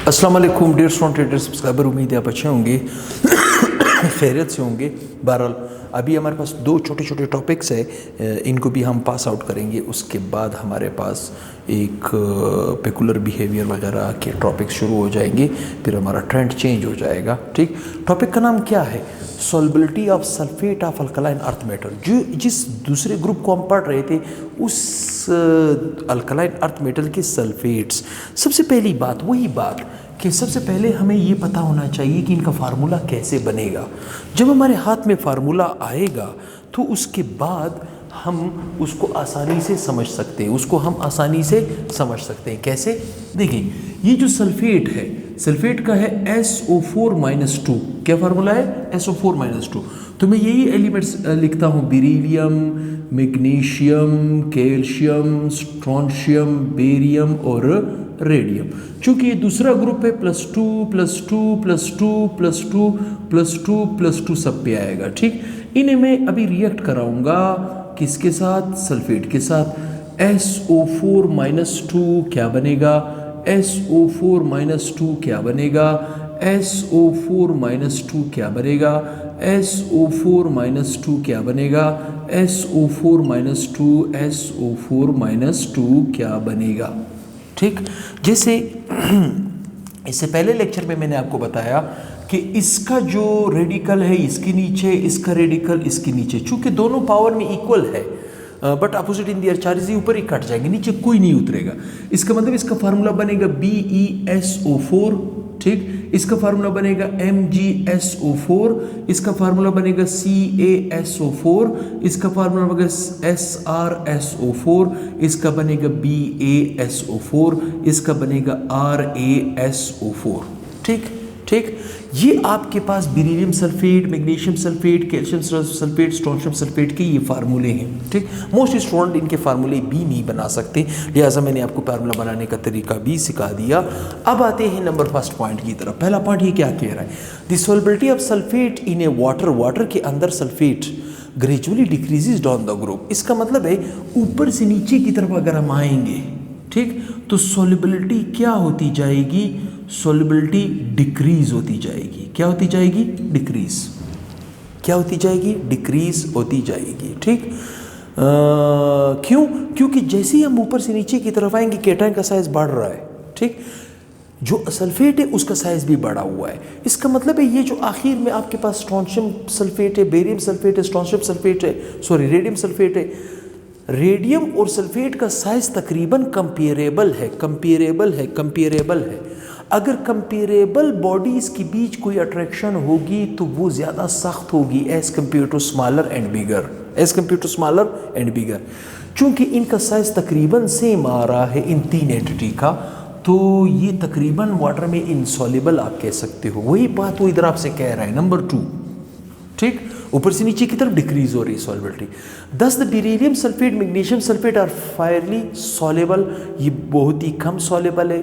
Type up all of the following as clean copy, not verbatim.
अस्सलाम वालेकुम dear student trader subscriber, उम्मीद है आप अच्छे होंगे, खैरियत से होंगे। बहरहाल अभी हमारे पास दो छोटे छोटे टॉपिक्स है, इनको भी हम पास आउट करेंगे। उसके बाद हमारे पास एक पेकुलर बिहेवियर वगैरह के टॉपिक्स शुरू हो जाएंगे, फिर हमारा ट्रेंड चेंज हो जाएगा। ठीक, टॉपिक का नाम क्या है? Solubility of sulphate of alkaline earth metal. जो जिस दूसरे ग्रुप को हम पढ़ रहे थे उस अल्कलाइन अर्थ मेटल के सल्फेट्स। सबसे पहली बात वही बात कि सबसे पहले हमें ये पता होना चाहिए कि इनका फार्मूला कैसे बनेगा। जब हमारे हाथ में फार्मूला आएगा तो उसके बाद हम उसको आसानी से समझ सकते हैं, कैसे? देखिए, ये जो सल्फेट है, सल्फेट का है SO4-2। क्या फार्मूला है? SO4-2। तो मैं यही एलिमेंट्स लिखता हूँ: beryllium, magnesium, calcium, strontium, barium और रेडियम। चूंकि ये दूसरा ग्रुप है, +2+2+2+2+2+2 सब पे आएगा। ठीक, इन्हें मैं अभी रिएक्ट कराऊंगा किसके साथ? सल्फेट के साथ। SO4-2 क्या बनेगा? SO4-2 क्या बनेगा? SO4-2 क्या बनेगा? SO4-2 क्या बनेगा? SO4-2 SO4-2 क्या बनेगा? ठीक, जैसे इससे पहले लेक्चर में मैंने आपको बताया कि इसका जो रेडिकल है इसके नीचे, इसका रेडिकल इसके नीचे, चूंकि दोनों पावर में इक्वल है but opposite in their charges, ऊपर ही कट जाएंगे, नीचे कोई नहीं उतरेगा। इसका मतलब इसका फार्मूला बनेगा BeSO4। ठीक, इसका फार्मूला बनेगा MgSO4, इसका फार्मूला बनेगा CaSO4, इसका फार्मूला बनेगा SrSO4, इसका बनेगा BaSO4, इसका बनेगा RaSO4। ठीक ठीक, ये आपके पास beryllium sulphate, magnesium sulphate, calcium sulphate, strontium sulphate के ये फार्मूले हैं। ठीक, मोस्ट स्टूडेंट इनके फार्मूले भी नहीं बना सकते, लिहाजा मैंने आपको फार्मूला बनाने का तरीका भी सिखा दिया। अब आते हैं नंबर फर्स्ट पॉइंट की तरफ। पहला पॉइंट ये क्या कह रहा है? The solubility of sulphate in A water के अंदर sulphate gradually decreases down the group. इसका मतलब है ऊपर से नीचे की तरफ अगर हम आएंगे, ठीक, तो सॉल्युबिलिटी क्या होती जाएगी? सॉल्युबिलिटी डिक्रीज होती जाएगी। क्या होती जाएगी? डिक्रीज। क्या होती जाएगी? डिक्रीज होती जाएगी। ठीक, क्यों? क्योंकि जैसे ही हम ऊपर से नीचे की तरफ आएंगे केटायन का साइज बढ़ रहा है। ठीक, जो सल्फेट है उसका साइज भी बढ़ा हुआ है। इसका मतलब है ये जो आखिर में आपके पास स्ट्रोंशियम सल्फेट है, बेरियम सल्फेट है, स्ट्रोंशियम सल्फेट है, सॉरी रेडियम सल्फेट है, रेडियम और सल्फेट का साइज तकरीबन कंपेरेबल है। अगर कंपेरेबल बॉडीज़ के बीच कोई अट्रैक्शन होगी तो वो ज़्यादा सख्त होगी as compare to smaller and bigger. चूँकि इनका साइज तकरीबन सेम आ रहा है इन तीन एंटिटी का, तो ये तकरीबन वाटर में इनसॉल्युबल आप कह सकते हो। वही बात वो इधर आपसे कह रहा है, नंबर 2। ठीक, ऊपर से नीचे की तरफ डिक्रीज हो रही है solubility. Thus the beryllium sulphate, magnesium sulphate are fairly soluble. ये बहुत ही कम सॉल्युबल है।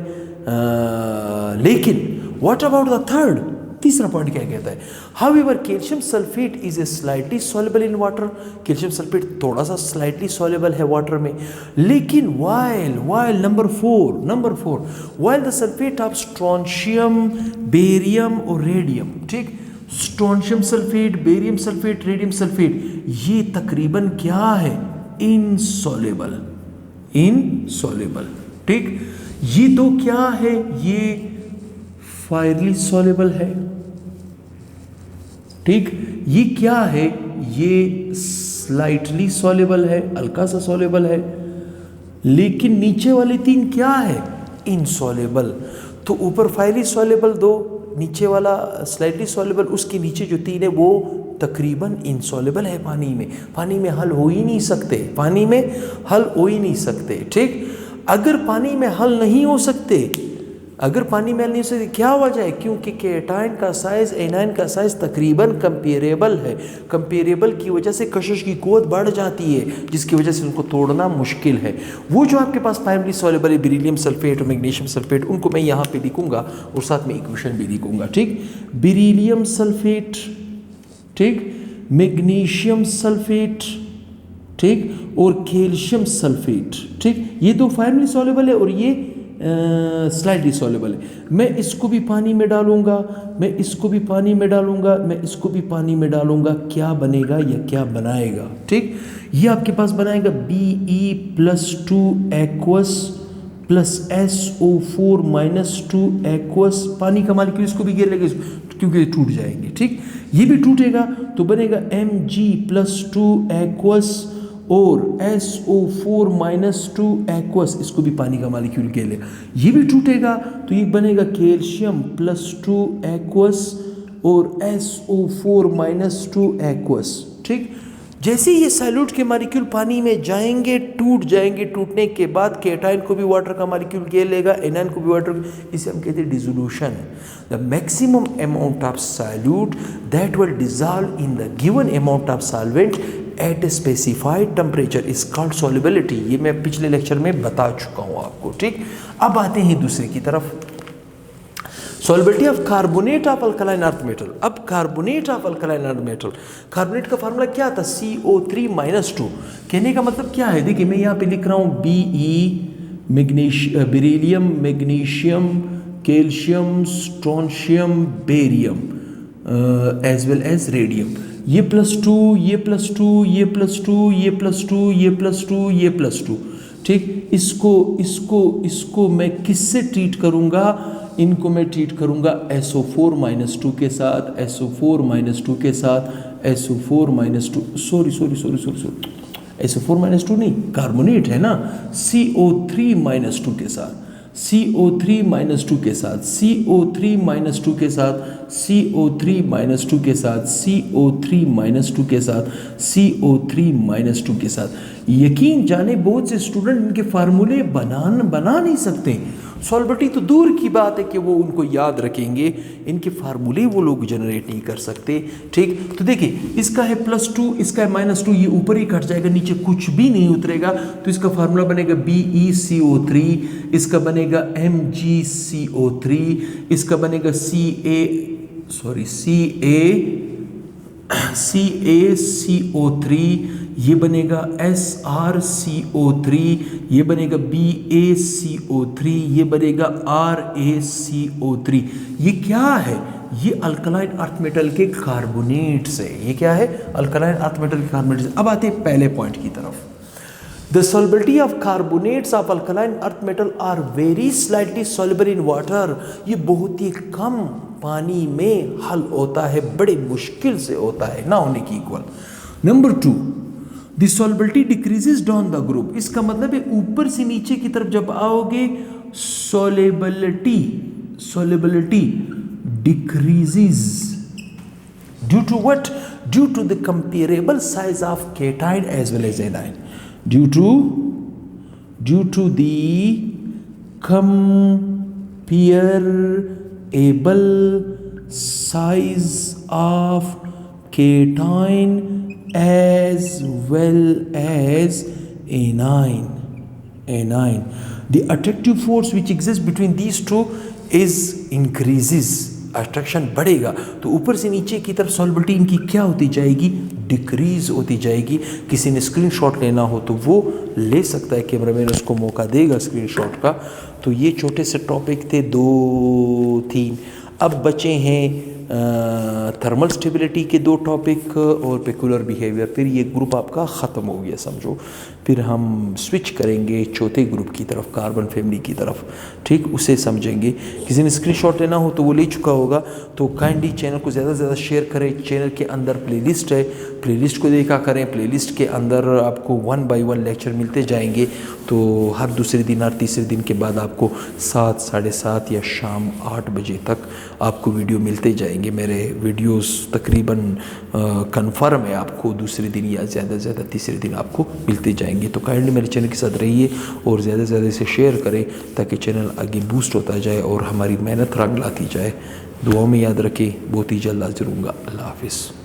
लेकिन व्हाट अबाउट द थर्ड? तीसरा पॉइंट क्या कहता है? However calcium sulphate is a slightly soluble in water. Calcium sulphate थोड़ा सा स्लाइटली सॉल्युबल है वाटर में। लेकिन while number 4 while the sulphate of strontium, barium और रेडियम, ठीक, strontium sulphate, barium sulphate, radium sulphate, ये तकरीबन क्या है? इनसॉल्युबल। ठीक, ये दो क्या है? ये फायरली सॉल्युबल है। ठीक, ये क्या है? ये स्लाइटली सॉल्युबल है, हल्का सा सॉल्युबल है। लेकिन नीचे वाले तीन क्या है? इनसॉल्युबल। तो ऊपर फायरली सॉल्युबल दो, नीचे वाला स्लाइटली सॉल्युबल, उसके नीचे जो तीन है वो तकरीबन इनसॉल्युबल है पानी में हल हो ही नहीं सकते। ठीक, अगर पानी में हल नहीं हो सकते, क्या वजह है? क्योंकि केटायन का साइज, एनायन का साइज तकरीबन कंपेरेबल है। कंपेरेबल की वजह से कशिश की कुव्वत बढ़ जाती है, जिसकी वजह से उनको तोड़ना मुश्किल है। वो जो आपके पास प्राइमरी सॉल्युबल है, बेरिलियम सल्फेट और मैग्नीशियम सल्फेट, उनको मैं यहाँ पे लिखूंगा और साथ में इक्वेशन भी लिखूंगा। ठीक, बेरिलियम सल्फेट, ठीक, मैग्नीशियम सल्फेट, ठीक, और कैल्शियम सल्फेट। ठीक, ये दो फाइनली सॉल्युबल है और ये स्लाइटली सॉल्युबल है। मैं इसको भी पानी में डालूंगा, मैं इसको भी पानी में डालूंगा, मैं इसको भी पानी में डालूंगा, क्या बनेगा या क्या बनाएगा? ठीक, ये आपके पास बनाएगा Be+2 aqueous plus SO4 -2 aqueous. पानी का मॉलिक्यूल इसको भी घेर लेगा क्योंकि ये टूट जाएंगे। ठीक, ये भी टूटेगा तो बनेगा Mg+2 एक्वस और SO4 -2 एक्वस, इसको भी पानी का मॉलिक्यूल घेर लेगा। ये भी टूटेगा तो ये बनेगा कैल्शियम+2 एक्वस और SO4 -2 एक्वस। ठीक, जैसे ये सॉल्यूट के मॉलिक्यूल पानी में जाएंगे टूट जाएंगे, टूटने के बाद केटाइन को भी वाटर का मॉलिक्यूल घेर लेगा, एनाइन को भी वाटर, इसे हम कहते हैं dissolution. The maximum amount of solute that will dissolve in the given amount of solvent eight a specified temperature is called solubility. ये मैं पिछले लेक्चर में बता चुका हूँ आपको। ठीक, अब आते हैं दूसरे की तरफ, solubility of carbonate of alkaline earth metal. अब carbonate of alkaline earth metal, carbonate का फार्मूला क्या था? CO3-2। कहने का मतलब क्या है? देखिए मैं यहाँ पे लिख रहा हूँ Be beryllium, magnesium, calcium, strontium, barium as well as radium. ये +2, ये +2, ये +2, ये +2, ये +2, ये +2। ठीक, इसको मैं किससे ट्रीट करूँगा? इनको मैं ट्रीट करूँगा SO4 -2 के साथ, SO4 -2 के साथ, SO4 -2, सॉरी SO4 -2 नहीं, कार्बोनेट है ना, CO3 -2 के साथ, CO3 -2 के साथ, CO3 -2 के साथ, CO3 -2 के साथ, CO3 -2 के साथ, CO3 -2 के साथ। यकीन जाने बहुत से स्टूडेंट इनके फार्मूले बना नहीं सकते। सॉल्युबिलिटी तो दूर की बात है कि वो उनको याद रखेंगे, इनके फार्मूले वो लोग जनरेट नहीं कर सकते। ठीक, तो देखिए इसका है +2, इसका है -2, ये ऊपर ही कट जाएगा, नीचे कुछ भी नहीं उतरेगा, तो इसका फार्मूला बनेगा BeCO3, इसका बनेगा MgCO3, इसका बनेगा CaCO3, ये बनेगा SrCO3, ये बनेगा BaCO3, ये बनेगा RaCO3। ये क्या है? ये अल्कलाइन अर्थ मेटल के कार्बोनेट्स है। ये क्या है? अल्कलाइन अर्थ मेटल के कार्बोनेट्स। अब आते हैं पहले पॉइंट की तरफ। The solubility of carbonates of alkaline earth metal are very slightly soluble in water। ये बहुत ही कम पानी में हल होता है, बड़े मुश्किल से होता है, ना होने की equal. Number 2, the solubility decreases down the group। इसका मतलब है ऊपर से नीचे की तरफ जब आओगे solubility decreases due to what? Due to the comparable size of cation as well as anion। due to the comparable size of cation as well as anion। The attractive force which exists between these two is increases। Attraction बढ़ेगा तो ऊपर से नीचे की तरफ solubility इनकी क्या होती जाएगी? डिक्रीज होती जाएगी। किसी ने स्क्रीनशॉट लेना हो तो वो ले सकता है, कैमरामैन उसको मौका देगा स्क्रीनशॉट का। तो ये छोटे से टॉपिक थे 2-3। अब बचे हैं थर्मल स्टेबिलिटी के 2 टॉपिक और पेकुलर बिहेवियर। फिर ये ग्रुप आपका ख़त्म हो गया समझो। फिर हम स्विच करेंगे चौथे ग्रुप की तरफ, कार्बन फैमिली की तरफ। ठीक, उसे समझेंगे। किसी ने स्क्रीनशॉट लेना हो तो वो ले चुका होगा। तो काइंडली चैनल को ज़्यादा से ज़्यादा शेयर करें। चैनल के अंदर प्लेलिस्ट है, प्लेलिस्ट को देखा करें। प्लेलिस्ट के अंदर आपको 1 by 1 लेक्चर मिलते जाएंगे। तो हर दूसरे दिन और तीसरे दिन के बाद आपको 7, 7:30 या शाम 8 बजे तक आपको वीडियो मिलते जाएंगे। मेरे वीडियोस तकरीबन कंफर्म है आपको दूसरे दिन या ज़्यादा से ज़्यादा तीसरे दिन आपको मिलते जाएंगे। तो काइंडली मेरे चैनल के साथ रहिए और ज़्यादा से ज़्यादा इसे शेयर करें ताकि चैनल आगे बूस्ट होता जाए और हमारी मेहनत रंग लाती जाए। दुआओं में याद रखें, बहुत ही जल्द हाजिर होऊंगा। अल्लाह हाफिज़।